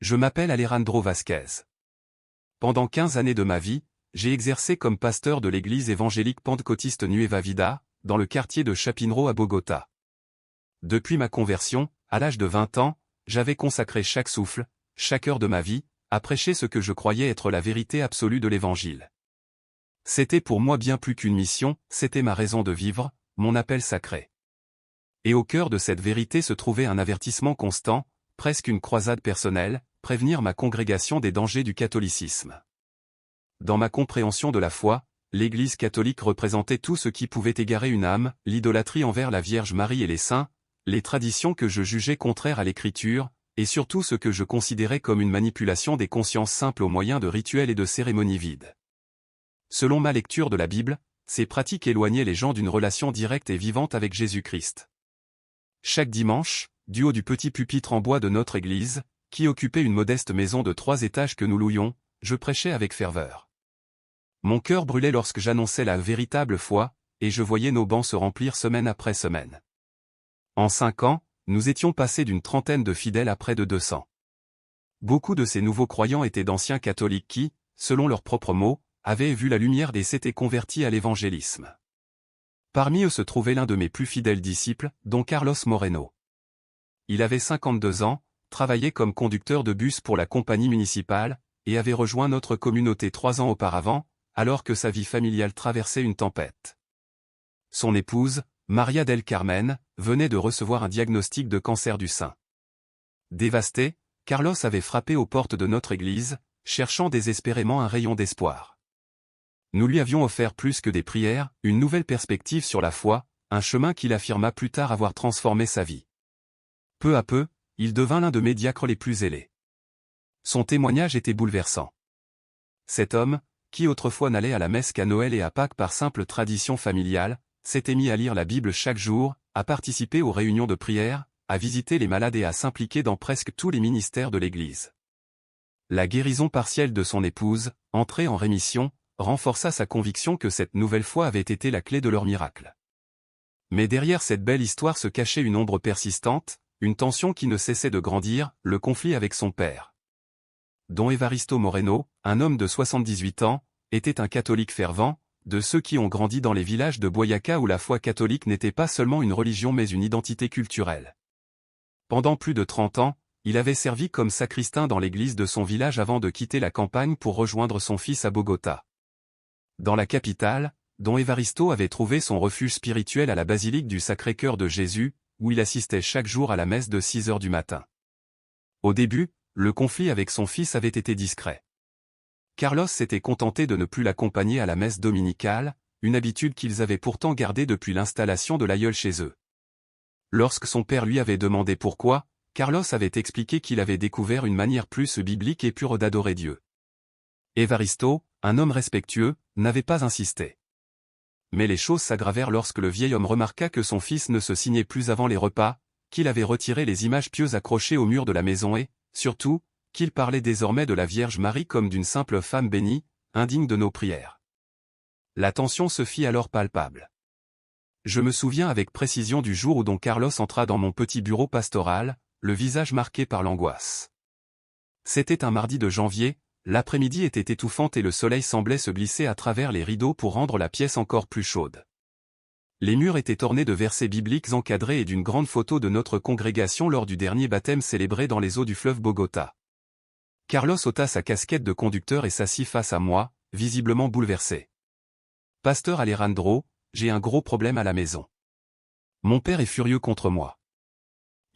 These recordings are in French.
Je m'appelle Alejandro Vasquez. Pendant 15 années de ma vie, j'ai exercé comme pasteur de l'église évangélique pentecôtiste Nueva Vida, dans le quartier de Chapinero à Bogota. Depuis ma conversion, à l'âge de 20 ans, j'avais consacré chaque souffle, chaque heure de ma vie, à prêcher ce que je croyais être la vérité absolue de l'Évangile. C'était pour moi bien plus qu'une mission, c'était ma raison de vivre, mon appel sacré. Et au cœur de cette vérité se trouvait un avertissement constant, presque une croisade personnelle, prévenir ma congrégation des dangers du catholicisme. Dans ma compréhension de la foi, l'Église catholique représentait tout ce qui pouvait égarer une âme, l'idolâtrie envers la Vierge Marie et les saints, les traditions que je jugeais contraires à l'Écriture, et surtout ce que je considérais comme une manipulation des consciences simples au moyen de rituels et de cérémonies vides. Selon ma lecture de la Bible, ces pratiques éloignaient les gens d'une relation directe et vivante avec Jésus-Christ. Chaque dimanche, du haut du petit pupitre en bois de notre église, qui occupait une modeste maison de 3 étages que nous louions, je prêchais avec ferveur. Mon cœur brûlait lorsque j'annonçais la véritable foi, et je voyais nos bancs se remplir semaine après semaine. En 5 ans, nous étions passés d'une trentaine de fidèles à près de 200. Beaucoup de ces nouveaux croyants étaient d'anciens catholiques qui, selon leurs propres mots, avaient vu la lumière et s'étaient convertis à l'évangélisme. Parmi eux se trouvait l'un de mes plus fidèles disciples, Don Carlos Moreno. Il avait 52 ans, travaillait comme conducteur de bus pour la compagnie municipale, et avait rejoint notre communauté 3 ans auparavant, alors que sa vie familiale traversait une tempête. Son épouse, Maria del Carmen, venait de recevoir un diagnostic de cancer du sein. Dévasté, Carlos avait frappé aux portes de notre église, cherchant désespérément un rayon d'espoir. Nous lui avions offert plus que des prières, une nouvelle perspective sur la foi, un chemin qu'il affirma plus tard avoir transformé sa vie. Peu à peu, il devint l'un de mes diacres les plus zélés. Son témoignage était bouleversant. Cet homme, qui autrefois n'allait à la messe qu'à Noël et à Pâques par simple tradition familiale, s'était mis à lire la Bible chaque jour, à participer aux réunions de prière, à visiter les malades et à s'impliquer dans presque tous les ministères de l'Église. La guérison partielle de son épouse, entrée en rémission, renforça sa conviction que cette nouvelle foi avait été la clé de leur miracle. Mais derrière cette belle histoire se cachait une ombre persistante, une tension qui ne cessait de grandir, le conflit avec son père. Don Evaristo Moreno, un homme de 78 ans, était un catholique fervent, de ceux qui ont grandi dans les villages de Boyaca où la foi catholique n'était pas seulement une religion mais une identité culturelle. Pendant plus de 30 ans, il avait servi comme sacristain dans l'église de son village avant de quitter la campagne pour rejoindre son fils à Bogota. Dans la capitale, Don Evaristo avait trouvé son refuge spirituel à la basilique du Sacré-Cœur de Jésus, où il assistait chaque jour à la messe de 6 heures du matin. Au début, le conflit avec son fils avait été discret. Carlos s'était contenté de ne plus l'accompagner à la messe dominicale, une habitude qu'ils avaient pourtant gardée depuis l'installation de l'aïeul chez eux. Lorsque son père lui avait demandé pourquoi, Carlos avait expliqué qu'il avait découvert une manière plus biblique et pure d'adorer Dieu. Evaristo, un homme respectueux, n'avait pas insisté. Mais les choses s'aggravèrent lorsque le vieil homme remarqua que son fils ne se signait plus avant les repas, qu'il avait retiré les images pieuses accrochées au mur de la maison et, surtout, qu'il parlait désormais de la Vierge Marie comme d'une simple femme bénie, indigne de nos prières. La tension se fit alors palpable. Je me souviens avec précision du jour où Don Carlos entra dans mon petit bureau pastoral, le visage marqué par l'angoisse. C'était un mardi de janvier, l'après-midi était étouffante et le soleil semblait se glisser à travers les rideaux pour rendre la pièce encore plus chaude. Les murs étaient ornés de versets bibliques encadrés et d'une grande photo de notre congrégation lors du dernier baptême célébré dans les eaux du fleuve Bogota. Carlos ôta sa casquette de conducteur et s'assit face à moi, visiblement bouleversé. « Pasteur Alejandro, j'ai un gros problème à la maison. Mon père est furieux contre moi.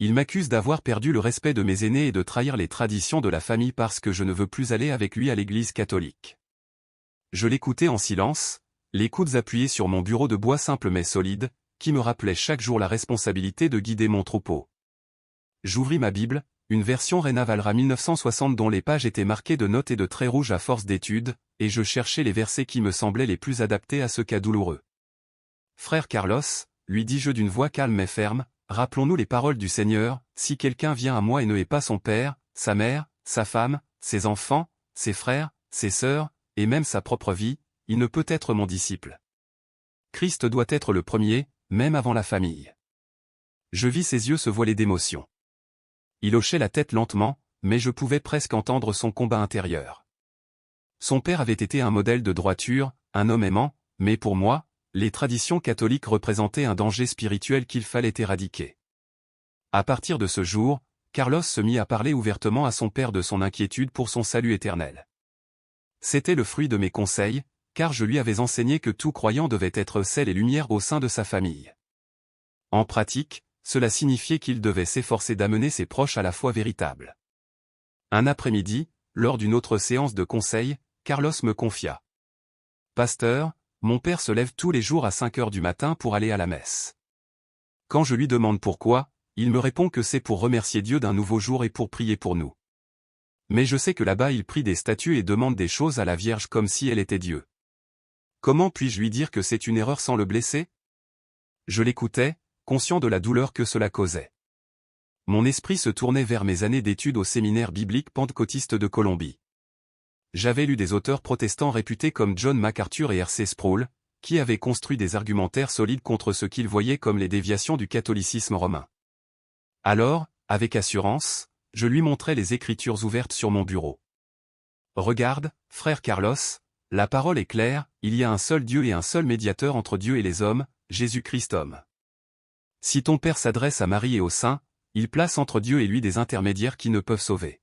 Il m'accuse d'avoir perdu le respect de mes aînés et de trahir les traditions de la famille parce que je ne veux plus aller avec lui à l'église catholique. » Je l'écoutais en silence, les coudes appuyés sur mon bureau de bois simple mais solide, qui me rappelait chaque jour la responsabilité de guider mon troupeau. J'ouvris ma Bible, une version Reina Valera 1960 dont les pages étaient marquées de notes et de traits rouges à force d'études, et je cherchais les versets qui me semblaient les plus adaptés à ce cas douloureux. « Frère Carlos, lui dis-je d'une voix calme mais ferme, rappelons-nous les paroles du Seigneur, si quelqu'un vient à moi et ne hait pas son père, sa mère, sa femme, ses enfants, ses frères, ses sœurs, et même sa propre vie, il ne peut être mon disciple. Christ doit être le premier, même avant la famille. » Je vis ses yeux se voiler d'émotion. Il hochait la tête lentement, mais je pouvais presque entendre son combat intérieur. Son père avait été un modèle de droiture, un homme aimant, mais pour moi, les traditions catholiques représentaient un danger spirituel qu'il fallait éradiquer. À partir de ce jour, Carlos se mit à parler ouvertement à son père de son inquiétude pour son salut éternel. C'était le fruit de mes conseils, car je lui avais enseigné que tout croyant devait être sel et lumière au sein de sa famille. En pratique, cela signifiait qu'il devait s'efforcer d'amener ses proches à la foi véritable. Un après-midi, lors d'une autre séance de conseil, Carlos me confia. « Pasteur, mon père se lève tous les jours à 5 heures du matin pour aller à la messe. Quand je lui demande pourquoi, il me répond que c'est pour remercier Dieu d'un nouveau jour et pour prier pour nous. Mais je sais que là-bas il prie des statues et demande des choses à la Vierge comme si elle était Dieu. Comment puis-je lui dire que c'est une erreur sans le blesser ?» Je l'écoutais, conscient de la douleur que cela causait. Mon esprit se tournait vers mes années d'études au séminaire biblique pentecôtiste de Colombie. J'avais lu des auteurs protestants réputés comme John MacArthur et R.C. Sproul, qui avaient construit des argumentaires solides contre ce qu'ils voyaient comme les déviations du catholicisme romain. Alors, avec assurance, je lui montrai les Écritures ouvertes sur mon bureau. « Regarde, frère Carlos, la parole est claire, il y a un seul Dieu et un seul médiateur entre Dieu et les hommes, Jésus-Christ homme. Si ton Père s'adresse à Marie et aux saints, il place entre Dieu et lui des intermédiaires qui ne peuvent sauver. »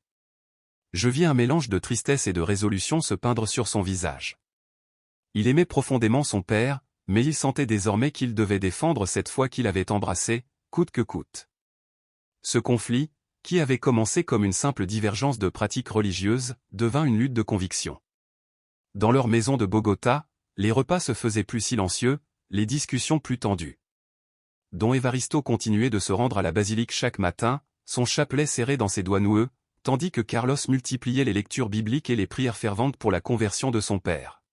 Je vis un mélange de tristesse et de résolution se peindre sur son visage. Il aimait profondément son père, mais il sentait désormais qu'il devait défendre cette foi qu'il avait embrassée, coûte que coûte. Ce conflit, qui avait commencé comme une simple divergence de pratiques religieuses, devint une lutte de conviction. Dans leur maison de Bogota, les repas se faisaient plus silencieux, les discussions plus tendues. Don Evaristo continuait de se rendre à la basilique chaque matin, son chapelet serré dans ses doigts noueux, tandis que Carlos multipliait les lectures bibliques et les prières ferventes pour la conversion de son père.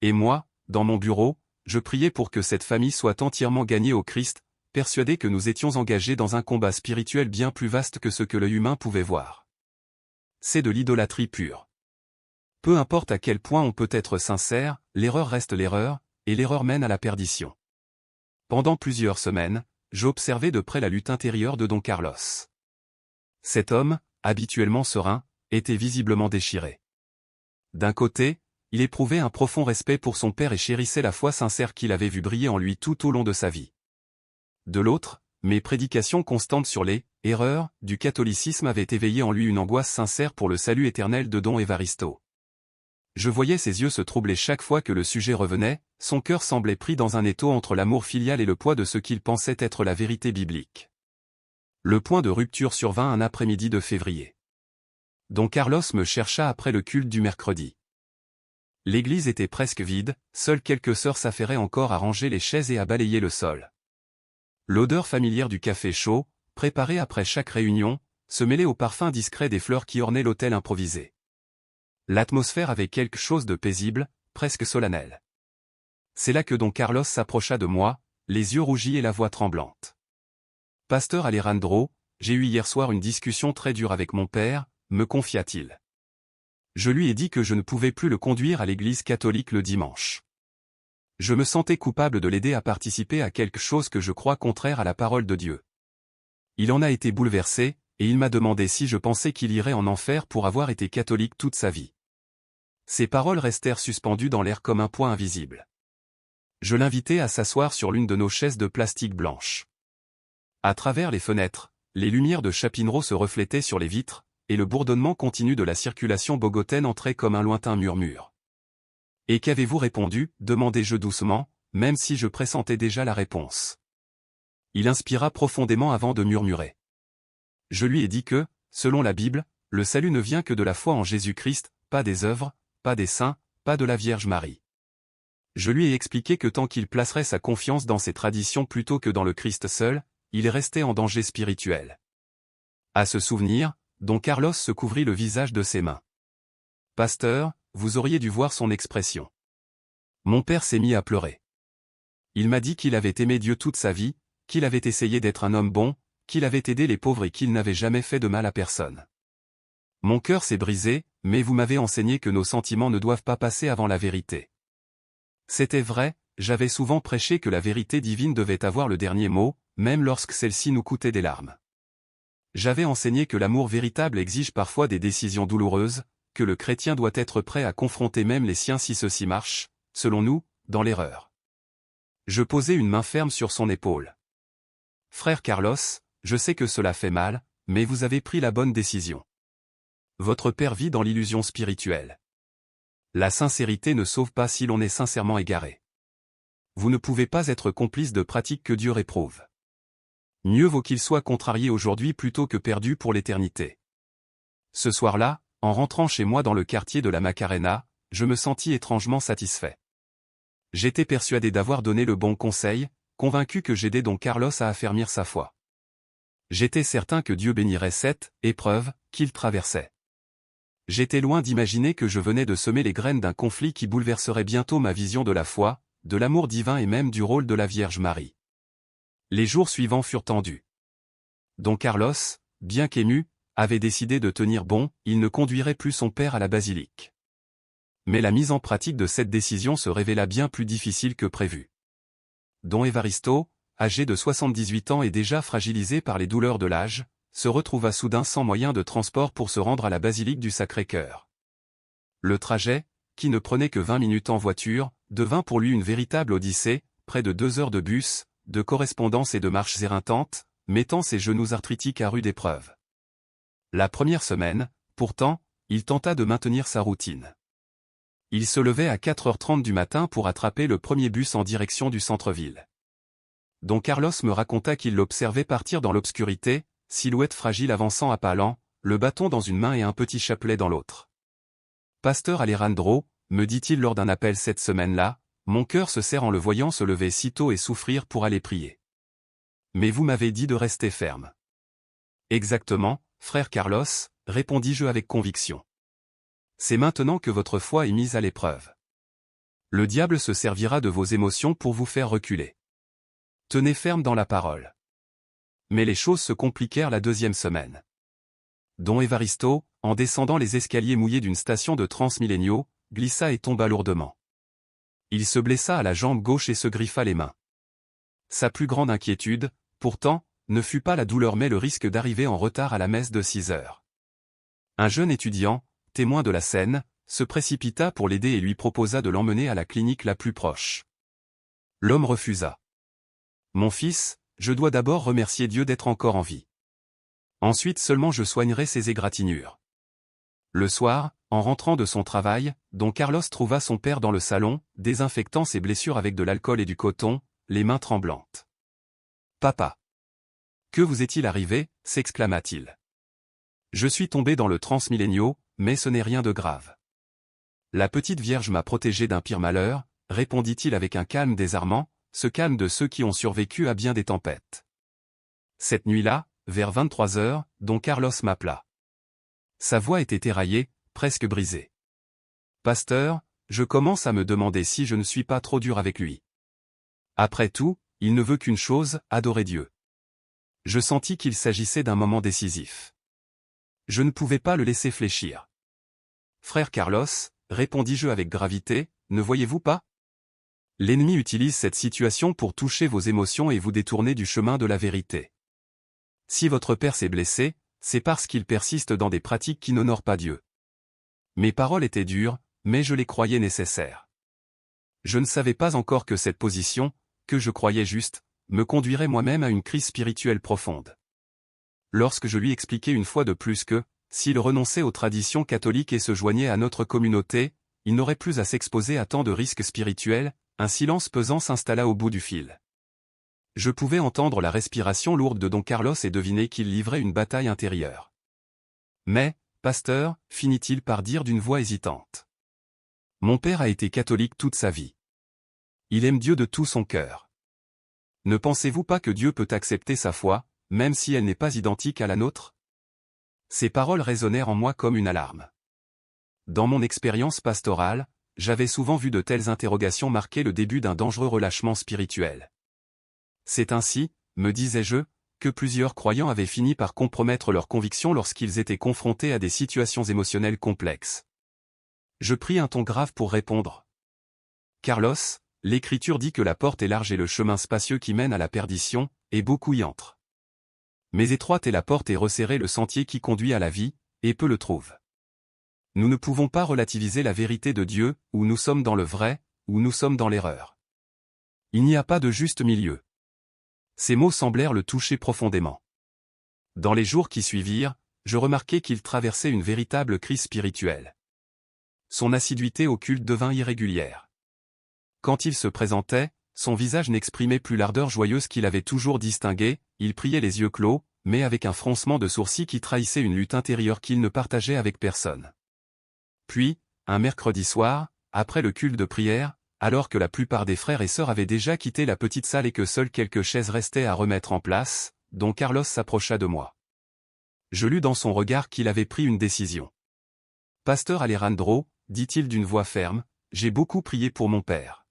Et moi, dans mon bureau, je priais pour que cette famille soit entièrement gagnée au Christ, persuadé que nous étions engagés dans un combat spirituel bien plus vaste que ce que l'œil humain pouvait voir. C'est de l'idolâtrie pure. Peu importe à quel point on peut être sincère, l'erreur reste l'erreur, et l'erreur mène à la perdition. Pendant plusieurs semaines, j'observais de près la lutte intérieure de Don Carlos. Cet homme, habituellement serein, était visiblement déchiré. D'un côté, il éprouvait un profond respect pour son père et chérissait la foi sincère qu'il avait vue briller en lui tout au long de sa vie. De l'autre, mes prédications constantes sur les « erreurs » du catholicisme avaient éveillé en lui une angoisse sincère pour le salut éternel de Don Evaristo. Je voyais ses yeux se troubler chaque fois que le sujet revenait, son cœur semblait pris dans un étau entre l'amour filial et le poids de ce qu'il pensait être la vérité biblique. Le point de rupture survint un après-midi de février. Don Carlos me chercha après le culte du mercredi. L'église était presque vide, seules quelques sœurs s'affairaient encore à ranger les chaises et à balayer le sol. L'odeur familière du café chaud, préparé après chaque réunion, se mêlait au parfum discret des fleurs qui ornaient l'autel improvisé. L'atmosphère avait quelque chose de paisible, presque solennel. C'est là que Don Carlos s'approcha de moi, les yeux rougis et la voix tremblante. « Pasteur Alejandro, j'ai eu hier soir une discussion très dure avec mon père, me confia-t-il. Je lui ai dit que je ne pouvais plus le conduire à l'église catholique le dimanche. Je me sentais coupable de l'aider à participer à quelque chose que je crois contraire à la parole de Dieu. Il en a été bouleversé, et il m'a demandé si je pensais qu'il irait en enfer pour avoir été catholique toute sa vie. » Ces paroles restèrent suspendues dans l'air comme un point invisible. Je l'invitai à s'asseoir sur l'une de nos chaises de plastique blanche. À travers les fenêtres, les lumières de Chapinero se reflétaient sur les vitres, et le bourdonnement continu de la circulation bogotaine entrait comme un lointain murmure. « Et qu'avez-vous répondu » demandai-je doucement, même si je pressentais déjà la réponse. Il inspira profondément avant de murmurer. Je lui ai dit que, selon la Bible, le salut ne vient que de la foi en Jésus-Christ, pas des œuvres, pas des saints, pas de la Vierge Marie. Je lui ai expliqué que tant qu'il placerait sa confiance dans ses traditions plutôt que dans le Christ seul, il restait en danger spirituel. À ce souvenir, Don Carlos se couvrit le visage de ses mains. « Pasteur, vous auriez dû voir son expression. » Mon père s'est mis à pleurer. Il m'a dit qu'il avait aimé Dieu toute sa vie, qu'il avait essayé d'être un homme bon, qu'il avait aidé les pauvres et qu'il n'avait jamais fait de mal à personne. Mon cœur s'est brisé, mais vous m'avez enseigné que nos sentiments ne doivent pas passer avant la vérité. C'était vrai, j'avais souvent prêché que la vérité divine devait avoir le dernier mot, même lorsque celle-ci nous coûtait des larmes. J'avais enseigné que l'amour véritable exige parfois des décisions douloureuses, que le chrétien doit être prêt à confronter même les siens si ceux-ci marchent, selon nous, dans l'erreur. Je posai une main ferme sur son épaule. Frère Carlos, je sais que cela fait mal, mais vous avez pris la bonne décision. Votre père vit dans l'illusion spirituelle. La sincérité ne sauve pas si l'on est sincèrement égaré. Vous ne pouvez pas être complice de pratiques que Dieu réprouve. Mieux vaut qu'il soit contrarié aujourd'hui plutôt que perdu pour l'éternité. Ce soir-là, en rentrant chez moi dans le quartier de la Macarena, je me sentis étrangement satisfait. J'étais persuadé d'avoir donné le bon conseil, convaincu que j'aidais Don Carlos à affermir sa foi. J'étais certain que Dieu bénirait cette épreuve qu'il traversait. J'étais loin d'imaginer que je venais de semer les graines d'un conflit qui bouleverserait bientôt ma vision de la foi, de l'amour divin et même du rôle de la Vierge Marie. Les jours suivants furent tendus. Don Carlos, bien qu'ému, avait décidé de tenir bon, il ne conduirait plus son père à la basilique. Mais la mise en pratique de cette décision se révéla bien plus difficile que prévu. Don Evaristo, âgé de 78 ans et déjà fragilisé par les douleurs de l'âge, se retrouva soudain sans moyen de transport pour se rendre à la basilique du Sacré-Cœur. Le trajet, qui ne prenait que 20 minutes en voiture, devint pour lui une véritable odyssée, près de 2 heures de bus, de correspondance et de marches éreintantes, mettant ses genoux arthritiques à rude épreuve. La première semaine, pourtant, il tenta de maintenir sa routine. Il se levait à 4h30 du matin pour attraper le premier bus en direction du centre-ville. Don Carlos me raconta qu'il l'observait partir dans l'obscurité, silhouette fragile avançant à pas lents, le bâton dans une main et un petit chapelet dans l'autre. « Pasteur Alejandro, me dit-il lors d'un appel cette semaine-là, mon cœur se serre en le voyant se lever si tôt et souffrir pour aller prier. Mais vous m'avez dit de rester ferme. » Exactement, frère Carlos, répondis-je avec conviction. C'est maintenant que votre foi est mise à l'épreuve. Le diable se servira de vos émotions pour vous faire reculer. Tenez ferme dans la parole. Mais les choses se compliquèrent la deuxième semaine. Don Evaristo, en descendant les escaliers mouillés d'une station de Transmilenio, glissa et tomba lourdement. Il se blessa à la jambe gauche et se griffa les mains. Sa plus grande inquiétude, pourtant, ne fut pas la douleur mais le risque d'arriver en retard à la messe de 6 heures. Un jeune étudiant, témoin de la scène, se précipita pour l'aider et lui proposa de l'emmener à la clinique la plus proche. L'homme refusa. « Mon fils, je dois d'abord remercier Dieu d'être encore en vie. Ensuite seulement je soignerai ces égratignures. » Le soir, en rentrant de son travail, Don Carlos trouva son père dans le salon, désinfectant ses blessures avec de l'alcool et du coton, les mains tremblantes. « Papa! Que vous est-il arrivé » s'exclama-t-il. « Je suis tombé dans le Transmilenio, mais ce n'est rien de grave. La petite Vierge m'a protégé d'un pire malheur, répondit-il avec un calme désarmant, ce calme de ceux qui ont survécu à bien des tempêtes. Cette nuit-là, vers 23 heures, Don Carlos m'appela. Sa voix était éraillée, presque brisée. « Pasteur, je commence à me demander si je ne suis pas trop dur avec lui. Après tout, il ne veut qu'une chose, adorer Dieu. » Je sentis qu'il s'agissait d'un moment décisif. Je ne pouvais pas le laisser fléchir. « Frère Carlos, répondis-je avec gravité, ne voyez-vous pas ? L'ennemi utilise cette situation pour toucher vos émotions et vous détourner du chemin de la vérité. Si votre père s'est blessé, c'est parce qu'il persiste dans des pratiques qui n'honorent pas Dieu. » Mes paroles étaient dures, mais je les croyais nécessaires. Je ne savais pas encore que cette position, que je croyais juste, me conduirait moi-même à une crise spirituelle profonde. Lorsque je lui expliquai une fois de plus que, s'il renonçait aux traditions catholiques et se joignait à notre communauté, il n'aurait plus à s'exposer à tant de risques spirituels, un silence pesant s'installa au bout du fil. Je pouvais entendre la respiration lourde de Don Carlos et deviner qu'il livrait une bataille intérieure. « Mais, pasteur, finit-il par dire d'une voix hésitante. Mon père a été catholique toute sa vie. Il aime Dieu de tout son cœur. Ne pensez-vous pas que Dieu peut accepter sa foi, même si elle n'est pas identique à la nôtre ? » Ces paroles résonnèrent en moi comme une alarme. Dans mon expérience pastorale, j'avais souvent vu de telles interrogations marquer le début d'un dangereux relâchement spirituel. C'est ainsi, me disais-je, que plusieurs croyants avaient fini par compromettre leurs convictions lorsqu'ils étaient confrontés à des situations émotionnelles complexes. Je pris un ton grave pour répondre. « Carlos, l'Écriture dit que la porte est large et le chemin spacieux qui mène à la perdition, et beaucoup y entrent. Mais étroite est la porte et resserré le sentier qui conduit à la vie, et peu le trouvent. Nous ne pouvons pas relativiser la vérité de Dieu, ou nous sommes dans le vrai, ou nous sommes dans l'erreur. Il n'y a pas de juste milieu. Ces mots semblèrent le toucher profondément. Dans les jours qui suivirent, je remarquai qu'il traversait une véritable crise spirituelle. Son assiduité au culte devint irrégulière. Quand il se présentait, son visage n'exprimait plus l'ardeur joyeuse qu'il avait toujours distinguée, il priait les yeux clos, mais avec un froncement de sourcils qui trahissait une lutte intérieure qu'il ne partageait avec personne. Puis, un mercredi soir, après le culte de prière, alors que la plupart des frères et sœurs avaient déjà quitté la petite salle et que seules quelques chaises restaient à remettre en place, Don Carlos s'approcha de moi. Je lus dans son regard qu'il avait pris une décision. « Pasteur Alejandro, dit-il d'une voix ferme, j'ai beaucoup prié pour mon père.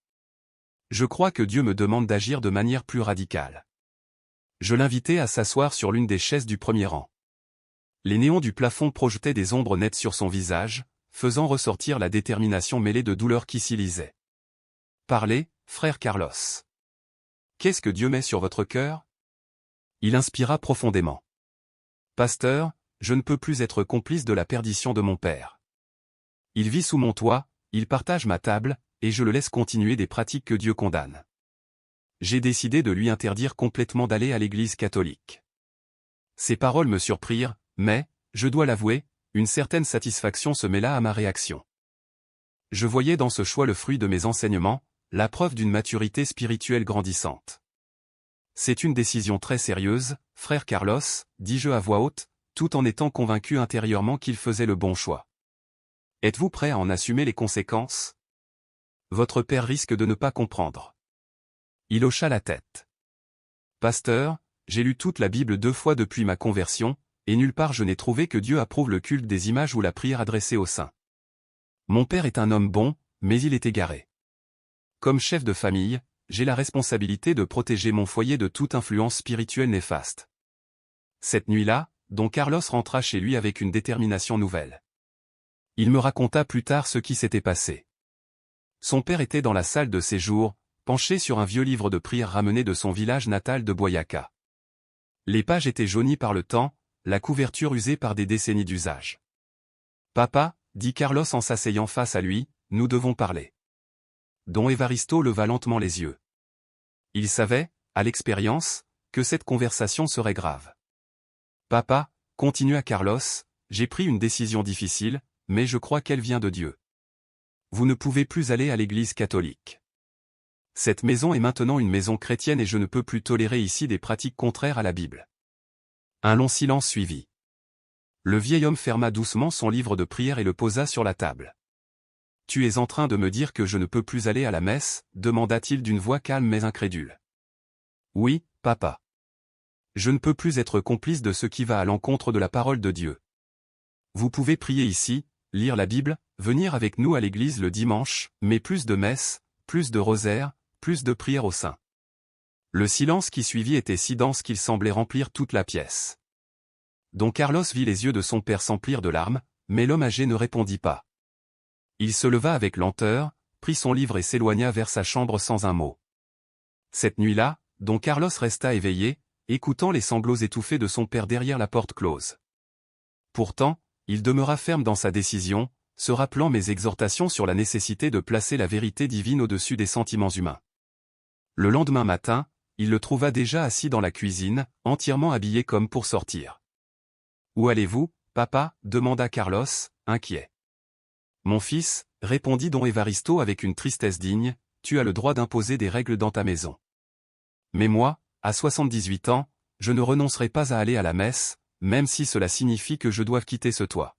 Je crois que Dieu me demande d'agir de manière plus radicale. » Je l'invitai à s'asseoir sur l'une des chaises du premier rang. Les néons du plafond projetaient des ombres nettes sur son visage, faisant ressortir la détermination mêlée de douleur qui s'y lisait. « Parlez, frère Carlos. Qu'est-ce que Dieu met sur votre cœur ?» Il inspira profondément. « Pasteur, je ne peux plus être complice de la perdition de mon père. Il vit sous mon toit, il partage ma table, et je le laisse continuer des pratiques que Dieu condamne. J'ai décidé de lui interdire complètement d'aller à l'église catholique. » Ces paroles me surprirent, mais, je dois l'avouer, une certaine satisfaction se mêla à ma réaction. Je voyais dans ce choix le fruit de mes enseignements, la preuve d'une maturité spirituelle grandissante. « C'est une décision très sérieuse, frère Carlos, dis-je à voix haute, tout en étant convaincu intérieurement qu'il faisait le bon choix. Êtes-vous prêt à en assumer les conséquences? Votre père risque de ne pas comprendre. » Il hocha la tête. « Pasteur, j'ai lu toute la Bible 2 fois depuis ma conversion, et nulle part je n'ai trouvé que Dieu approuve le culte des images ou la prière adressée aux saints. Mon père est un homme bon, mais il est égaré. Comme chef de famille, j'ai la responsabilité de protéger mon foyer de toute influence spirituelle néfaste. » Cette nuit-là, Don Carlos rentra chez lui avec une détermination nouvelle. Il me raconta plus tard ce qui s'était passé. Son père était dans la salle de séjour, penché sur un vieux livre de prière ramené de son village natal de Boyaca. Les pages étaient jaunies par le temps, la couverture usée par des décennies d'usage. « Papa, dit Carlos en s'asseyant face à lui, nous devons parler. » Don Evaristo leva lentement les yeux. Il savait, à l'expérience, que cette conversation serait grave. « Papa, continua Carlos, j'ai pris une décision difficile, mais je crois qu'elle vient de Dieu. Vous ne pouvez plus aller à l'église catholique. Cette maison est maintenant une maison chrétienne et je ne peux plus tolérer ici des pratiques contraires à la Bible. » Un long silence suivit. Le vieil homme ferma doucement son livre de prière et le posa sur la table. « Tu es en train de me dire que je ne peux plus aller à la messe ?» demanda-t-il d'une voix calme mais incrédule. « Oui, papa. Je ne peux plus être complice de ce qui va à l'encontre de la parole de Dieu. Vous pouvez prier ici, lire la Bible, venir avec nous à l'église le dimanche, mais plus de messes, plus de rosaires, plus de prières aux saints. » Le silence qui suivit était si dense qu'il semblait remplir toute la pièce. Don Carlos vit les yeux de son père s'emplir de larmes, mais l'homme âgé ne répondit pas. Il se leva avec lenteur, prit son livre et s'éloigna vers sa chambre sans un mot. Cette nuit-là, Don Carlos resta éveillé, écoutant les sanglots étouffés de son père derrière la porte close. Pourtant, il demeura ferme dans sa décision, se rappelant mes exhortations sur la nécessité de placer la vérité divine au-dessus des sentiments humains. Le lendemain matin, il le trouva déjà assis dans la cuisine, entièrement habillé comme pour sortir. « Où allez-vous, papa » demanda Carlos, inquiet. « Mon fils, répondit Don Evaristo avec une tristesse digne, tu as le droit d'imposer des règles dans ta maison. Mais moi, à 78 ans, je ne renoncerai pas à aller à la messe, même si cela signifie que je dois quitter ce toit.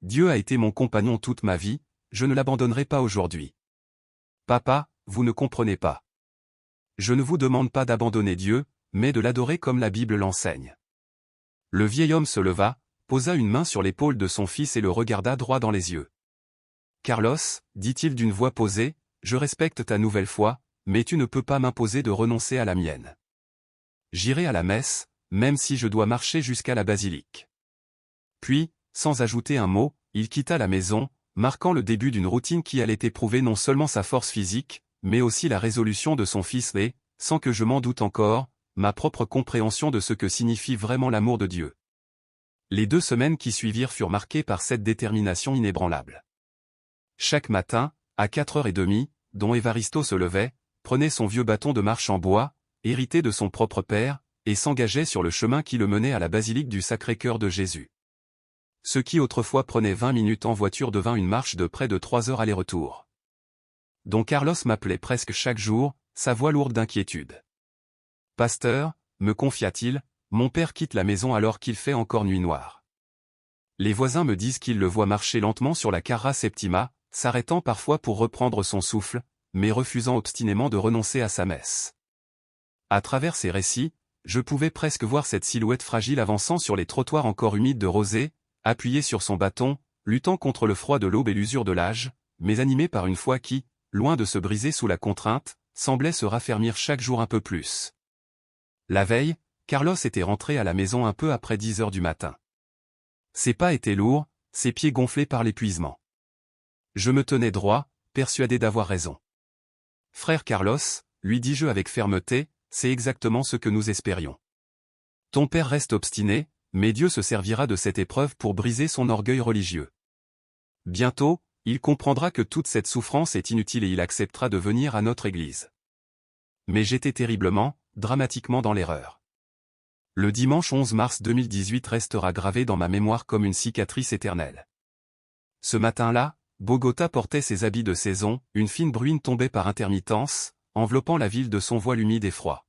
Dieu a été mon compagnon toute ma vie, je ne l'abandonnerai pas aujourd'hui. Papa, vous ne comprenez pas. Je ne vous demande pas d'abandonner Dieu, mais de l'adorer comme la Bible l'enseigne. » Le vieil homme se leva, posa une main sur l'épaule de son fils et le regarda droit dans les yeux. « Carlos, dit-il d'une voix posée, je respecte ta nouvelle foi, mais tu ne peux pas m'imposer de renoncer à la mienne. J'irai à la messe, même si je dois marcher jusqu'à la basilique. » Puis, sans ajouter un mot, il quitta la maison, marquant le début d'une routine qui allait éprouver non seulement sa force physique, mais aussi la résolution de son fils et, sans que je m'en doute encore, ma propre compréhension de ce que signifie vraiment l'amour de Dieu. Les 2 semaines qui suivirent furent marquées par cette détermination inébranlable. Chaque matin, à 4h30, don Évaristo se levait, prenait son vieux bâton de marche en bois, hérité de son propre père, et s'engageait sur le chemin qui le menait à la basilique du Sacré-Cœur de Jésus. Ce qui autrefois prenait 20 minutes en voiture devint une marche de près de 3 heures aller-retour. Don Carlos m'appelait presque chaque jour, sa voix lourde d'inquiétude. « Pasteur, me confia-t-il, mon père quitte la maison alors qu'il fait encore nuit noire. Les voisins me disent qu'ils le voient marcher lentement sur la Carra Septima, s'arrêtant parfois pour reprendre son souffle, mais refusant obstinément de renoncer à sa messe. » À travers ces récits, je pouvais presque voir cette silhouette fragile avançant sur les trottoirs encore humides de rosée, appuyée sur son bâton, luttant contre le froid de l'aube et l'usure de l'âge, mais animée par une foi qui, loin de se briser sous la contrainte, semblait se raffermir chaque jour un peu plus. La veille, Carlos était rentré à la maison un peu après 10 heures du matin. Ses pas étaient lourds, ses pieds gonflés par l'épuisement. Je me tenais droit, persuadé d'avoir raison. « Frère Carlos, lui dis-je avec fermeté, c'est exactement ce que nous espérions. Ton père reste obstiné, mais Dieu se servira de cette épreuve pour briser son orgueil religieux. Bientôt, il comprendra que toute cette souffrance est inutile et il acceptera de venir à notre église. » Mais j'étais terriblement, dramatiquement dans l'erreur. Le dimanche 11 mars 2018 restera gravé dans ma mémoire comme une cicatrice éternelle. Ce matin-là, Bogota portait ses habits de saison, une fine bruine tombait par intermittence, enveloppant la ville de son voile humide et froid.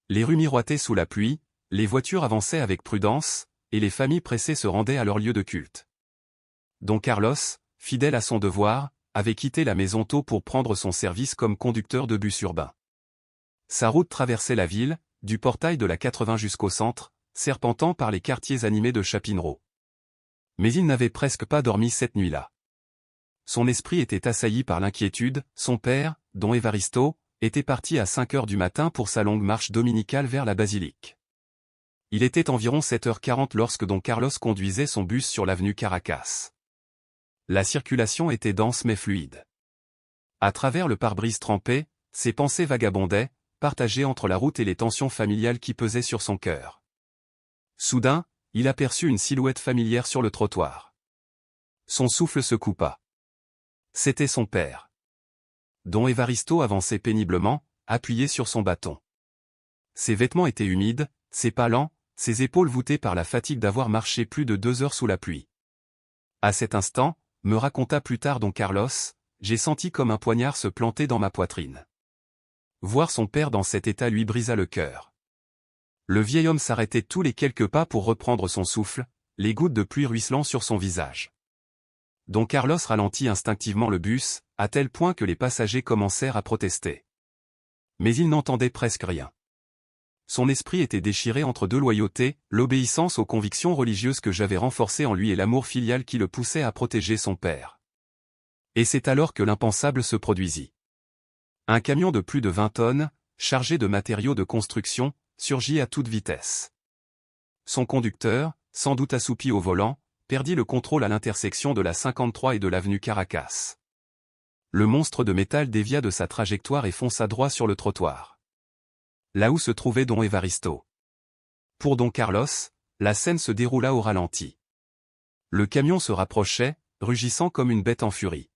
Les rues miroitaient sous la pluie, les voitures avançaient avec prudence, et les familles pressées se rendaient à leur lieu de culte. Don Carlos, fidèle à son devoir, avait quitté la maison tôt pour prendre son service comme conducteur de bus urbain. Sa route traversait la ville, du portail de la 80 jusqu'au centre, serpentant par les quartiers animés de Chapinero. Mais il n'avait presque pas dormi cette nuit-là. Son esprit était assailli par l'inquiétude, son père, don Évaristo, était parti à 5 heures du matin pour sa longue marche dominicale vers la basilique. Il était environ 7h40 lorsque don Carlos conduisait son bus sur l'avenue Caracas. La circulation était dense mais fluide. À travers le pare-brise trempé, ses pensées vagabondaient, partagées entre la route et les tensions familiales qui pesaient sur son cœur. Soudain, il aperçut une silhouette familière sur le trottoir. Son souffle se coupa. C'était son père. Don Évaristo avançait péniblement, appuyé sur son bâton. Ses vêtements étaient humides, ses pas lents, ses épaules voûtées par la fatigue d'avoir marché plus de 2 heures sous la pluie. À cet instant, me raconta plus tard don Carlos, j'ai senti comme un poignard se planter dans ma poitrine. Voir son père dans cet état lui brisa le cœur. Le vieil homme s'arrêtait tous les quelques pas pour reprendre son souffle, les gouttes de pluie ruisselant sur son visage. Don Carlos ralentit instinctivement le bus, à tel point que les passagers commencèrent à protester. Mais il n'entendait presque rien. Son esprit était déchiré entre 2 loyautés, l'obéissance aux convictions religieuses que j'avais renforcées en lui et l'amour filial qui le poussait à protéger son père. Et c'est alors que l'impensable se produisit. Un camion de plus de 20 tonnes, chargé de matériaux de construction, surgit à toute vitesse. Son conducteur, sans doute assoupi au volant, perdit le contrôle à l'intersection de la 53 et de l'avenue Caracas. Le monstre de métal dévia de sa trajectoire et fonça droit sur le trottoir. Là où se trouvait don Évaristo. Pour don Carlos, la scène se déroula au ralenti. Le camion se rapprochait, rugissant comme une bête en furie.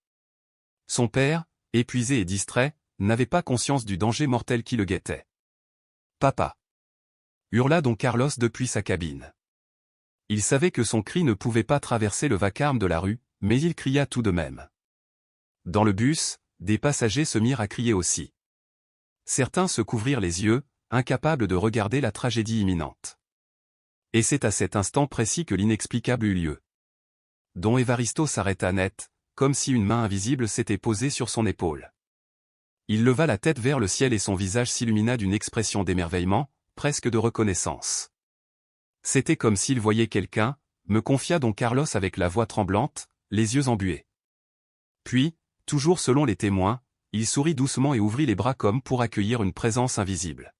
Son père, épuisé et distrait, n'avait pas conscience du danger mortel qui le guettait. « Papa !» hurla don Carlos depuis sa cabine. Il savait que son cri ne pouvait pas traverser le vacarme de la rue, mais il cria tout de même. Dans le bus, des passagers se mirent à crier aussi. Certains se couvrirent les yeux, incapables de regarder la tragédie imminente. Et c'est à cet instant précis que l'inexplicable eut lieu. Don Évaristo s'arrêta net, comme si une main invisible s'était posée sur son épaule. Il leva la tête vers le ciel et son visage s'illumina d'une expression d'émerveillement, presque de reconnaissance. C'était comme s'il voyait quelqu'un, me confia don Carlos avec la voix tremblante, les yeux embués. Puis, toujours selon les témoins, il sourit doucement et ouvrit les bras comme pour accueillir une présence invisible.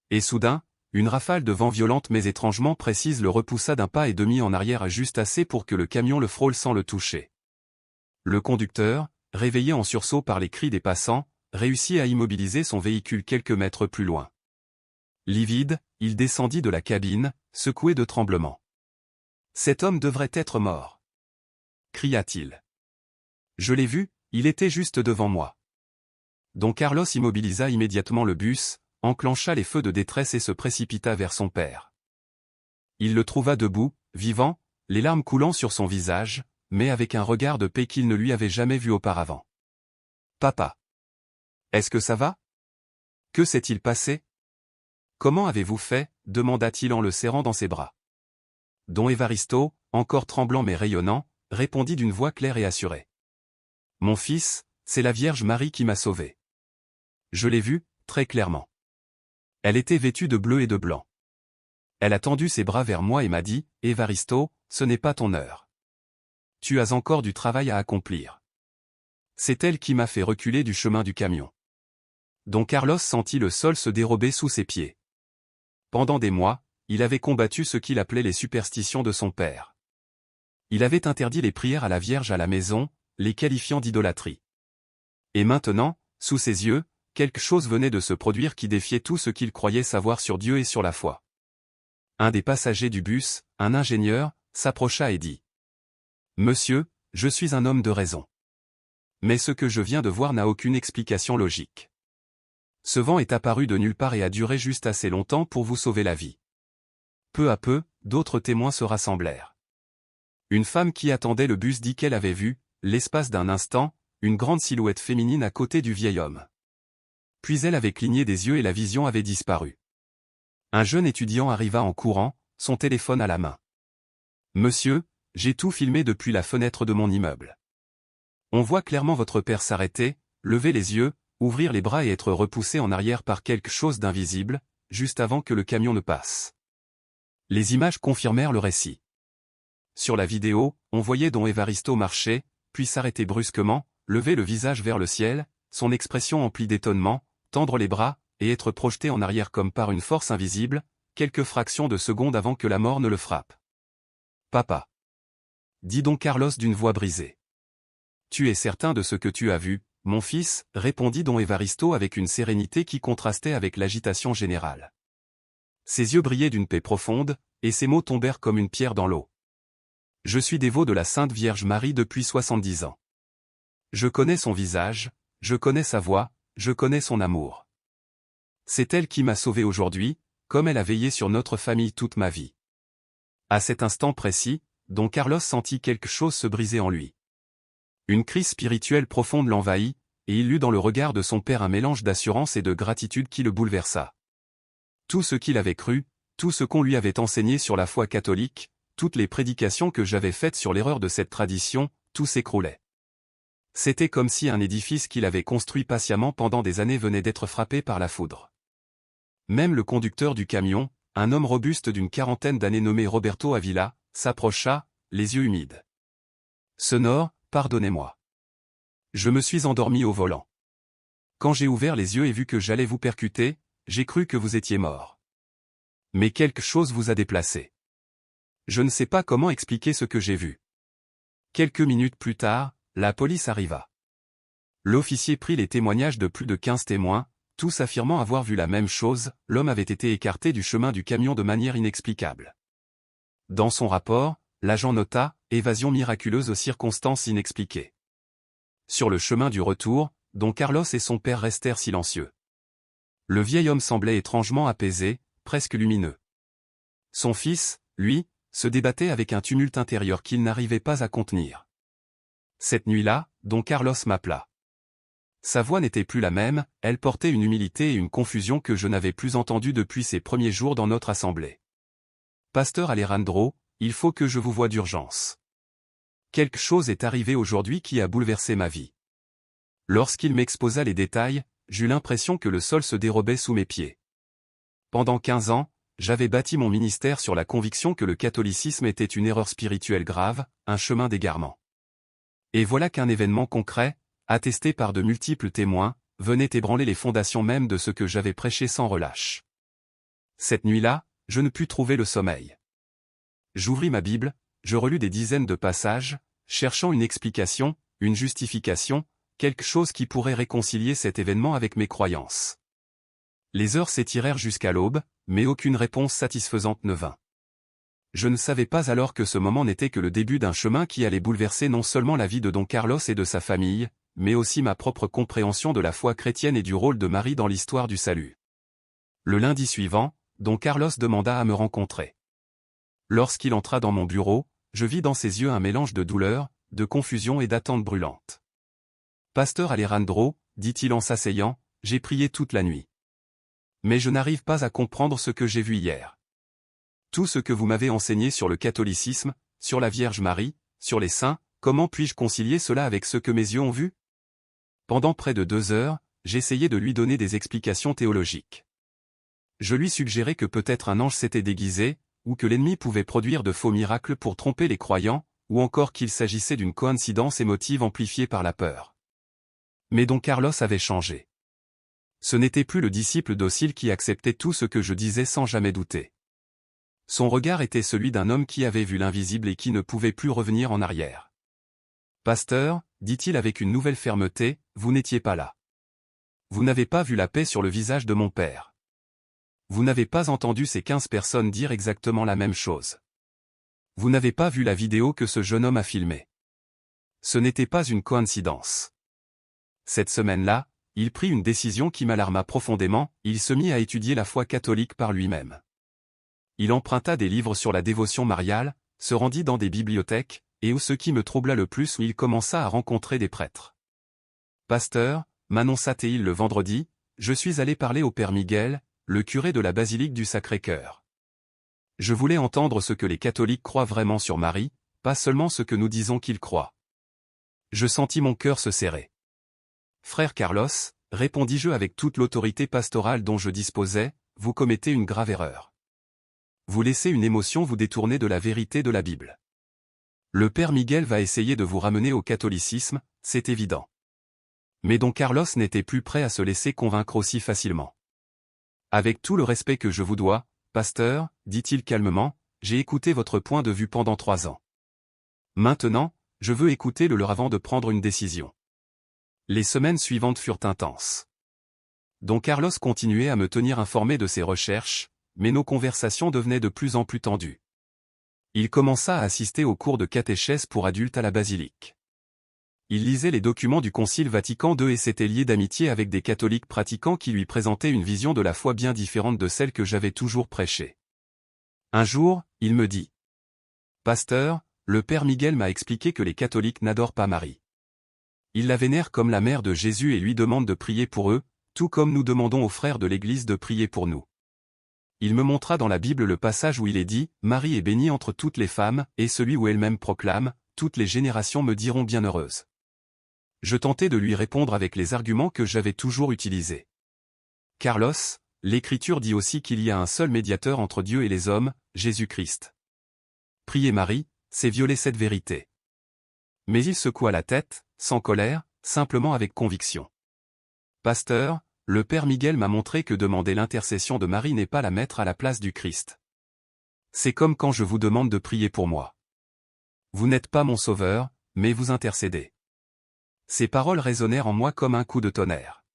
Et soudain, une rafale de vent violente mais étrangement précise le repoussa d'un pas et demi en arrière juste assez pour que le camion le frôle sans le toucher. Le conducteur, réveillé en sursaut par les cris des passants, réussit à immobiliser son véhicule quelques mètres plus loin. Livide, il descendit de la cabine, secoué de tremblements. « Cet homme devrait être mort !» cria-t-il. Je l'ai vu, il était juste devant moi. Don Carlos immobilisa immédiatement le bus, enclencha les feux de détresse et se précipita vers son père. Il le trouva debout, vivant, les larmes coulant sur son visage, mais avec un regard de paix qu'il ne lui avait jamais vu auparavant. « Papa. Est-ce que ça va? Que s'est-il passé? Comment avez-vous fait? Demanda-t-il en le serrant dans ses bras. Don Evaristo, encore tremblant mais rayonnant, répondit d'une voix claire et assurée. « Mon fils, c'est la Vierge Marie qui m'a sauvé. Je l'ai vue, très clairement. Elle était vêtue de bleu et de blanc. Elle a tendu ses bras vers moi et m'a dit, « Evaristo, ce n'est pas ton heure. Tu as encore du travail à accomplir. » C'est elle qui m'a fait reculer du chemin du camion. Don Carlos sentit le sol se dérober sous ses pieds. Pendant des mois, il avait combattu ce qu'il appelait les superstitions de son père. Il avait interdit les prières à la Vierge à la maison, les qualifiant d'idolâtrie. Et maintenant, sous ses yeux, quelque chose venait de se produire qui défiait tout ce qu'il croyait savoir sur Dieu et sur la foi. Un des passagers du bus, un ingénieur, s'approcha et dit « Monsieur, je suis un homme de raison. Mais ce que je viens de voir n'a aucune explication logique. Ce vent est apparu de nulle part et a duré juste assez longtemps pour vous sauver la vie. » Peu à peu, d'autres témoins se rassemblèrent. Une femme qui attendait le bus dit qu'elle avait vu, l'espace d'un instant, une grande silhouette féminine à côté du vieil homme. Puis elle avait cligné des yeux et la vision avait disparu. Un jeune étudiant arriva en courant, son téléphone à la main. « Monsieur, j'ai tout filmé depuis la fenêtre de mon immeuble. On voit clairement votre père s'arrêter, lever les yeux, ouvrir les bras et être repoussé en arrière par quelque chose d'invisible, juste avant que le camion ne passe. » Les images confirmèrent le récit. Sur la vidéo, on voyait Don Evaristo marcher, puis s'arrêter brusquement, lever le visage vers le ciel, son expression emplie d'étonnement, tendre les bras, et être projeté en arrière comme par une force invisible, quelques fractions de secondes avant que la mort ne le frappe. « Papa. » dit Don Carlos d'une voix brisée. « Tu es certain de ce que tu as vu, mon fils ?» répondit Don Evaristo avec une sérénité qui contrastait avec l'agitation générale. Ses yeux brillaient d'une paix profonde, et ses mots tombèrent comme une pierre dans l'eau. « Je suis dévot de la Sainte Vierge Marie depuis 70 ans. Je connais son visage, je connais sa voix, je connais son amour. C'est elle qui m'a sauvé aujourd'hui, comme elle a veillé sur notre famille toute ma vie. » À cet instant précis, Don Carlos sentit quelque chose se briser en lui. Une crise spirituelle profonde l'envahit, et il lut dans le regard de son père un mélange d'assurance et de gratitude qui le bouleversa. Tout ce qu'il avait cru, tout ce qu'on lui avait enseigné sur la foi catholique, toutes les prédications que j'avais faites sur l'erreur de cette tradition, tout s'écroulait. C'était comme si un édifice qu'il avait construit patiemment pendant des années venait d'être frappé par la foudre. Même le conducteur du camion, un homme robuste d'une quarantaine d'années nommé Roberto Avila, s'approcha, les yeux humides. « Sonore, pardonnez-moi. Je me suis endormi au volant. Quand j'ai ouvert les yeux et vu que j'allais vous percuter, j'ai cru que vous étiez mort. Mais quelque chose vous a déplacé. Je ne sais pas comment expliquer ce que j'ai vu. » Quelques minutes plus tard, la police arriva. L'officier prit les témoignages de plus de 15 témoins, tous affirmant avoir vu la même chose, l'homme avait été écarté du chemin du camion de manière inexplicable. Dans son rapport, l'agent nota « évasion miraculeuse aux circonstances inexpliquées ». Sur le chemin du retour, Don Carlos et son père restèrent silencieux. Le vieil homme semblait étrangement apaisé, presque lumineux. Son fils, lui, se débattait avec un tumulte intérieur qu'il n'arrivait pas à contenir. Cette nuit-là, Don Carlos m'appela. Sa voix n'était plus la même, elle portait une humilité et une confusion que je n'avais plus entendues depuis ses premiers jours dans notre assemblée. « Pasteur Alejandro, il faut que je vous voie d'urgence. Quelque chose est arrivé aujourd'hui qui a bouleversé ma vie. » Lorsqu'il m'exposa les détails, j'eus l'impression que le sol se dérobait sous mes pieds. Pendant 15 ans, j'avais bâti mon ministère sur la conviction que le catholicisme était une erreur spirituelle grave, un chemin d'égarement. Et voilà qu'un événement concret, attesté par de multiples témoins, venait ébranler les fondations mêmes de ce que j'avais prêché sans relâche. Cette nuit-là, je ne pus trouver le sommeil. J'ouvris ma Bible, je relus des dizaines de passages, cherchant une explication, une justification, quelque chose qui pourrait réconcilier cet événement avec mes croyances. Les heures s'étirèrent jusqu'à l'aube, mais aucune réponse satisfaisante ne vint. Je ne savais pas alors que ce moment n'était que le début d'un chemin qui allait bouleverser non seulement la vie de Don Carlos et de sa famille, mais aussi ma propre compréhension de la foi chrétienne et du rôle de Marie dans l'histoire du salut. Le lundi suivant, Don Carlos demanda à me rencontrer. Lorsqu'il entra dans mon bureau, je vis dans ses yeux un mélange de douleur, de confusion et d'attente brûlante. « Pasteur Alejandro, dit-il en s'asseyant, j'ai prié toute la nuit. Mais je n'arrive pas à comprendre ce que j'ai vu hier. Tout ce que vous m'avez enseigné sur le catholicisme, sur la Vierge Marie, sur les saints, comment puis-je concilier cela avec ce que mes yeux ont vu? Pendant près de 2 heures, j'essayais de lui donner des explications théologiques. Je lui suggérais que peut-être un ange s'était déguisé, ou que l'ennemi pouvait produire de faux miracles pour tromper les croyants, ou encore qu'il s'agissait d'une coïncidence émotive amplifiée par la peur. Mais Don Carlos avait changé. Ce n'était plus le disciple docile qui acceptait tout ce que je disais sans jamais douter. Son regard était celui d'un homme qui avait vu l'invisible et qui ne pouvait plus revenir en arrière. « Pasteur, dit-il avec une nouvelle fermeté, vous n'étiez pas là. Vous n'avez pas vu la paix sur le visage de mon père. Vous n'avez pas entendu ces 15 personnes dire exactement la même chose. Vous n'avez pas vu la vidéo que ce jeune homme a filmée. Ce n'était pas une coïncidence. » Cette semaine-là, il prit une décision qui m'alarma profondément, il se mit à étudier la foi catholique par lui-même. Il emprunta des livres sur la dévotion mariale, se rendit dans des bibliothèques, et où ce qui me troubla le plus où il commença à rencontrer des prêtres. « Pasteur, m'annonça-t-il le vendredi, je suis allé parler au père Miguel, le curé de la basilique du Sacré-Cœur. Je voulais entendre ce que les catholiques croient vraiment sur Marie, pas seulement ce que nous disons qu'ils croient. Je sentis mon cœur se serrer. Frère Carlos, répondis-je avec toute l'autorité pastorale dont je disposais, vous commettez une grave erreur. Vous laissez une émotion vous détourner de la vérité de la Bible. Le père Miguel va essayer de vous ramener au catholicisme, c'est évident. Mais Don Carlos n'était plus prêt à se laisser convaincre aussi facilement. Avec tout le respect que je vous dois, pasteur, dit-il calmement, j'ai écouté votre point de vue pendant 3 ans. Maintenant, je veux écouter le leur avant de prendre une décision. Les semaines suivantes furent intenses. Don Carlos continuait à me tenir informé de ses recherches, mais nos conversations devenaient de plus en plus tendues. Il commença à assister aux cours de catéchèse pour adultes à la basilique. Il lisait les documents du Concile Vatican II et s'était lié d'amitié avec des catholiques pratiquants qui lui présentaient une vision de la foi bien différente de celle que j'avais toujours prêchée. Un jour, il me dit « Pasteur, le père Miguel m'a expliqué que les catholiques n'adorent pas Marie. Ils la vénèrent comme la mère de Jésus et lui demandent de prier pour eux, tout comme nous demandons aux frères de l'Église de prier pour nous. Il me montra dans la Bible le passage où il est dit « Marie est bénie entre toutes les femmes, et celui où elle-même proclame, toutes les générations me diront bienheureuse. » Je tentai de lui répondre avec les arguments que j'avais toujours utilisés. « Carlos, l'Écriture dit aussi qu'il y a un seul médiateur entre Dieu et les hommes, Jésus-Christ. Prier Marie, c'est violer cette vérité. » Mais il secoua la tête, sans colère, simplement avec conviction. « Pasteur, le père Miguel m'a montré que demander l'intercession de Marie n'est pas la mettre à la place du Christ. C'est comme quand je vous demande de prier pour moi. Vous n'êtes pas mon sauveur, mais vous intercédez. » Ces paroles résonnèrent en moi comme un coup de tonnerre.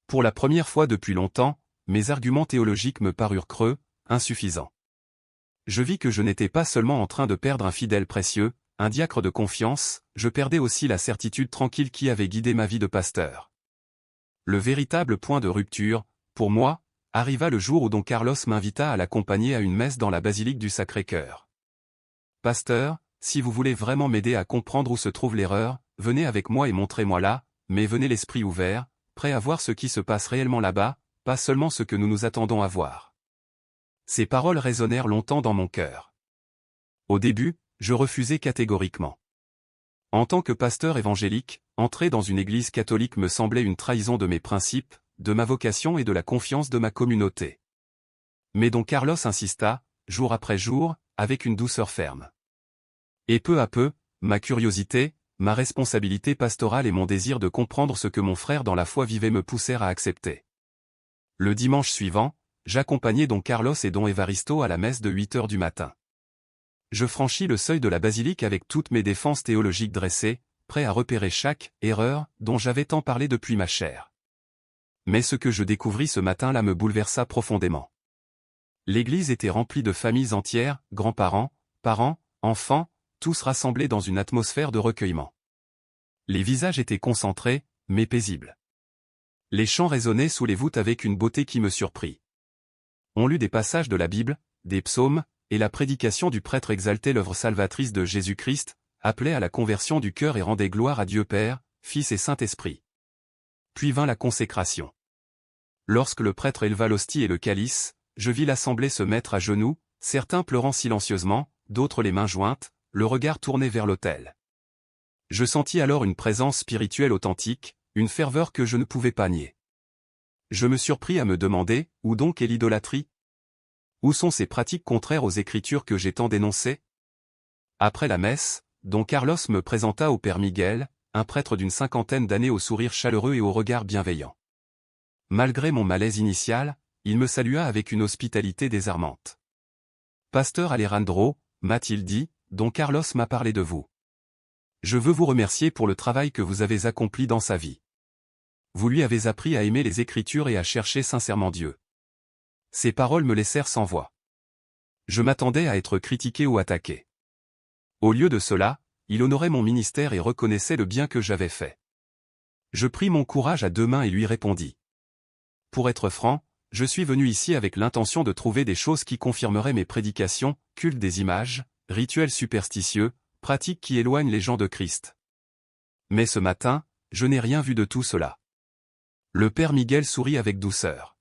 Pour la première fois depuis longtemps, mes arguments théologiques me parurent creux, insuffisants. Je vis que je n'étais pas seulement en train de perdre un fidèle précieux, un diacre de confiance, je perdais aussi la certitude tranquille qui avait guidé ma vie de pasteur. Le véritable point de rupture, pour moi, arriva le jour où Don Carlos m'invita à l'accompagner à une messe dans la basilique du Sacré-Cœur. « Pasteur, si vous voulez vraiment m'aider à comprendre où se trouve l'erreur, venez avec moi et montrez-moi là, mais venez l'esprit ouvert, prêt à voir ce qui se passe réellement là-bas, pas seulement ce que nous nous attendons à voir. » Ces paroles résonnèrent longtemps dans mon cœur. Au début, je refusais catégoriquement. En tant que pasteur évangélique, entrer dans une église catholique me semblait une trahison de mes principes, de ma vocation et de la confiance de ma communauté. Mais Don Carlos insista, jour après jour, avec une douceur ferme. Et peu à peu, ma curiosité, ma responsabilité pastorale et mon désir de comprendre ce que mon frère dans la foi vivait me poussèrent à accepter. Le dimanche suivant, j'accompagnai Don Carlos et Don Evaristo à la messe de 8 heures du matin. Je franchis le seuil de la basilique avec toutes mes défenses théologiques dressées, prêt à repérer chaque erreur dont j'avais tant parlé depuis ma chair. Mais ce que je découvris ce matin-là me bouleversa profondément. L'église était remplie de familles entières, grands-parents, parents, enfants, tous rassemblés dans une atmosphère de recueillement. Les visages étaient concentrés, mais paisibles. Les chants résonnaient sous les voûtes avec une beauté qui me surprit. On lut des passages de la Bible, des psaumes, et la prédication du prêtre exaltait l'œuvre salvatrice de Jésus-Christ, appelait à la conversion du cœur et rendait gloire à Dieu Père, Fils et Saint-Esprit. Puis vint la consécration. Lorsque le prêtre éleva l'hostie et le calice, je vis l'assemblée se mettre à genoux, certains pleurant silencieusement, d'autres les mains jointes, le regard tourné vers l'autel. Je sentis alors une présence spirituelle authentique, une ferveur que je ne pouvais pas nier. Je me surpris à me demander, où donc est l'idolâtrie? Où sont ces pratiques contraires aux Écritures que j'ai tant dénoncées? Après la messe, Don Carlos me présenta au père Miguel, un prêtre d'une cinquantaine d'années au sourire chaleureux et au regard bienveillant. Malgré mon malaise initial, il me salua avec une hospitalité désarmante. « Pasteur Alejandro » m'a-t-il dit, « Don Carlos m'a parlé de vous. Je veux vous remercier pour le travail que vous avez accompli dans sa vie. Vous lui avez appris à aimer les Écritures et à chercher sincèrement Dieu. » Ces paroles me laissèrent sans voix. Je m'attendais à être critiqué ou attaqué. Au lieu de cela, il honorait mon ministère et reconnaissait le bien que j'avais fait. Je pris mon courage à deux mains et lui répondis. Pour être franc, je suis venu ici avec l'intention de trouver des choses qui confirmeraient mes prédications, culte des images, rituels superstitieux, pratiques qui éloignent les gens de Christ. Mais ce matin, je n'ai rien vu de tout cela. Le père Miguel sourit avec douceur.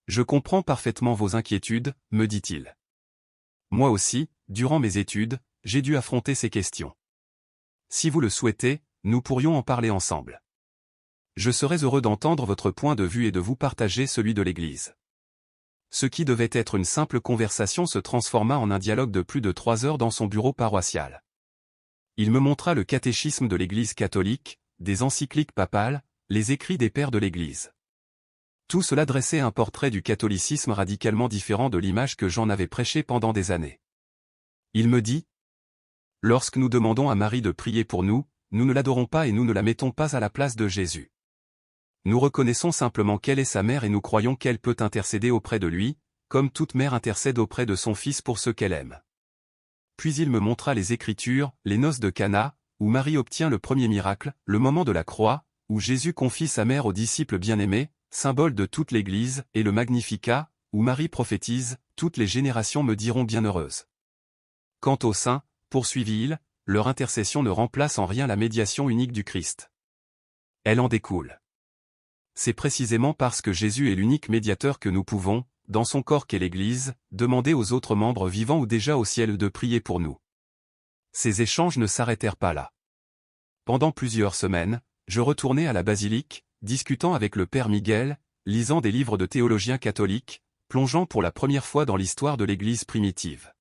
Je comprends parfaitement vos inquiétudes, me dit-il. Moi aussi, durant mes études, j'ai dû affronter ces questions. Si vous le souhaitez, nous pourrions en parler ensemble. Je serais heureux d'entendre votre point de vue et de vous partager celui de l'Église. Ce qui devait être une simple conversation se transforma en un dialogue de plus de 3 heures dans son bureau paroissial. Il me montra le catéchisme de l'Église catholique, des encycliques papales, les écrits des pères de l'Église. Tout cela dressait un portrait du catholicisme radicalement différent de l'image que j'en avais prêchée pendant des années. Il me dit : « Lorsque nous demandons à Marie de prier pour nous, nous ne l'adorons pas et nous ne la mettons pas à la place de Jésus. Nous reconnaissons simplement qu'elle est sa mère et nous croyons qu'elle peut intercéder auprès de lui, comme toute mère intercède auprès de son fils pour ceux qu'elle aime. » Puis il me montra les Écritures, les noces de Cana, où Marie obtient le premier miracle, le moment de la croix, où Jésus confie sa mère aux disciples bien-aimés, symbole de toute l'Église, et le Magnificat, où Marie prophétise, toutes les générations me diront bienheureuse. Quant aux saints, poursuivit-il, leur intercession ne remplace en rien la médiation unique du Christ. Elle en découle. C'est précisément parce que Jésus est l'unique médiateur que nous pouvons, dans son corps qu'est l'Église, demander aux autres membres vivants ou déjà au ciel de prier pour nous. Ces échanges ne s'arrêtèrent pas là. Pendant plusieurs semaines, je retournais à la basilique, discutant avec le père Miguel, lisant des livres de théologiens catholiques, plongeant pour la première fois dans l'histoire de l'Église primitive.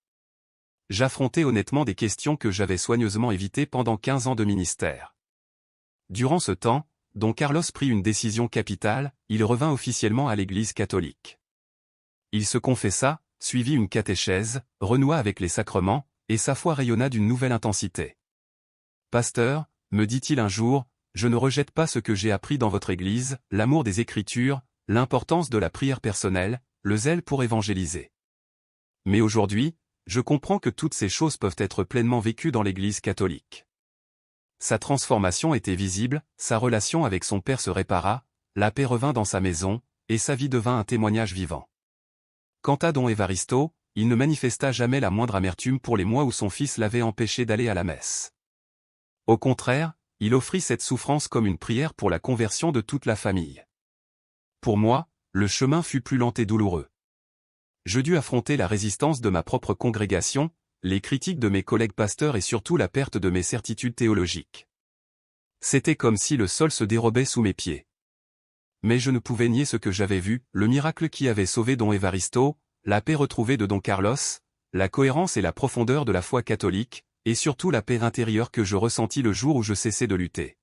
J'affrontais honnêtement des questions que j'avais soigneusement évitées pendant 15 ans de ministère. Durant ce temps, Don Carlos prit une décision capitale, il revint officiellement à l'Église catholique. Il se confessa, suivit une catéchèse, renoua avec les sacrements, et sa foi rayonna d'une nouvelle intensité. « Pasteur, me dit-il un jour, je ne rejette pas ce que j'ai appris dans votre Église, l'amour des Écritures, l'importance de la prière personnelle, le zèle pour évangéliser. Mais aujourd'hui, je comprends que toutes ces choses peuvent être pleinement vécues dans l'Église catholique. » Sa transformation était visible, sa relation avec son père se répara, la paix revint dans sa maison, et sa vie devint un témoignage vivant. Quant à Don Evaristo, il ne manifesta jamais la moindre amertume pour les mois où son fils l'avait empêché d'aller à la messe. Au contraire, il offrit cette souffrance comme une prière pour la conversion de toute la famille. Pour moi, le chemin fut plus lent et douloureux. Je dus affronter la résistance de ma propre congrégation, les critiques de mes collègues pasteurs et surtout la perte de mes certitudes théologiques. C'était comme si le sol se dérobait sous mes pieds. Mais je ne pouvais nier ce que j'avais vu, le miracle qui avait sauvé Don Evaristo, la paix retrouvée de Don Carlos, la cohérence et la profondeur de la foi catholique, et surtout la paix intérieure que je ressentis le jour où je cessai de lutter.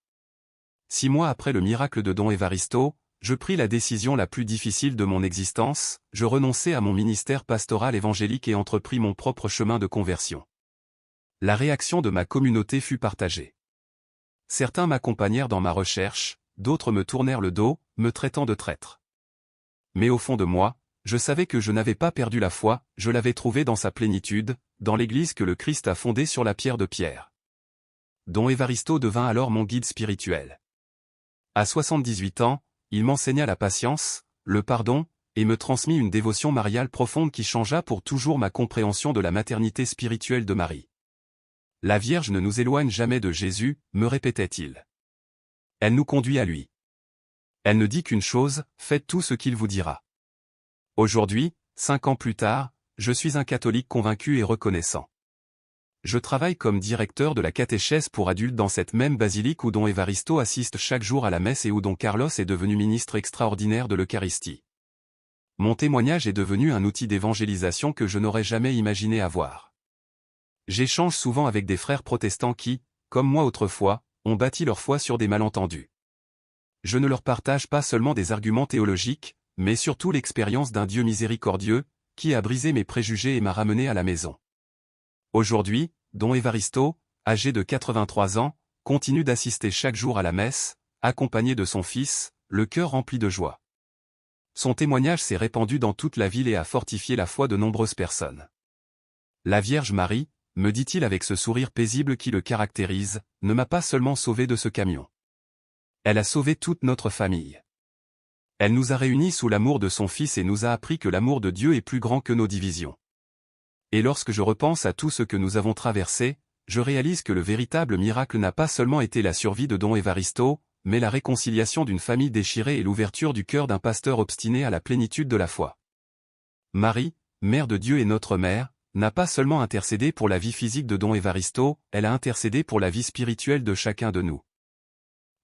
6 mois après le miracle de Don Evaristo, je pris la décision la plus difficile de mon existence, je renonçai à mon ministère pastoral évangélique et entrepris mon propre chemin de conversion. La réaction de ma communauté fut partagée. Certains m'accompagnèrent dans ma recherche, d'autres me tournèrent le dos, me traitant de traître. Mais au fond de moi, je savais que je n'avais pas perdu la foi, je l'avais trouvée dans sa plénitude, dans l'église que le Christ a fondée sur la pierre de Pierre. Don Evaristo devint alors mon guide spirituel. À 78 ans, il m'enseigna la patience, le pardon, et me transmit une dévotion mariale profonde qui changea pour toujours ma compréhension de la maternité spirituelle de Marie. La Vierge ne nous éloigne jamais de Jésus, me répétait-il. Elle nous conduit à lui. Elle ne dit qu'une chose, faites tout ce qu'il vous dira. Aujourd'hui, 5 ans plus tard, je suis un catholique convaincu et reconnaissant. Je travaille comme directeur de la catéchèse pour adultes dans cette même basilique où Don Evaristo assiste chaque jour à la messe et où Don Carlos est devenu ministre extraordinaire de l'Eucharistie. Mon témoignage est devenu un outil d'évangélisation que je n'aurais jamais imaginé avoir. J'échange souvent avec des frères protestants qui, comme moi autrefois, ont bâti leur foi sur des malentendus. Je ne leur partage pas seulement des arguments théologiques, mais surtout l'expérience d'un Dieu miséricordieux, qui a brisé mes préjugés et m'a ramené à la maison. Aujourd'hui, Don Evaristo, âgé de 83 ans, continue d'assister chaque jour à la messe, accompagné de son fils, le cœur rempli de joie. Son témoignage s'est répandu dans toute la ville et a fortifié la foi de nombreuses personnes. La Vierge Marie, me dit-il avec ce sourire paisible qui le caractérise, ne m'a pas seulement sauvé de ce camion. Elle a sauvé toute notre famille. Elle nous a réunis sous l'amour de son Fils et nous a appris que l'amour de Dieu est plus grand que nos divisions. Et lorsque je repense à tout ce que nous avons traversé, je réalise que le véritable miracle n'a pas seulement été la survie de Don Evaristo, mais la réconciliation d'une famille déchirée et l'ouverture du cœur d'un pasteur obstiné à la plénitude de la foi. Marie, Mère de Dieu et notre Mère, n'a pas seulement intercédé pour la vie physique de Don Evaristo, elle a intercédé pour la vie spirituelle de chacun de nous.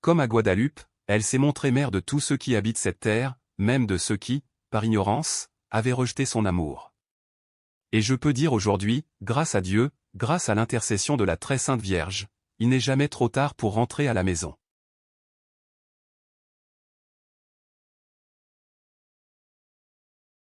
Comme à Guadeloupe, elle s'est montrée mère de tous ceux qui habitent cette terre, même de ceux qui, par ignorance, avaient rejeté son amour. Et je peux dire aujourd'hui, grâce à Dieu, grâce à l'intercession de la très sainte Vierge, il n'est jamais trop tard pour rentrer à la maison.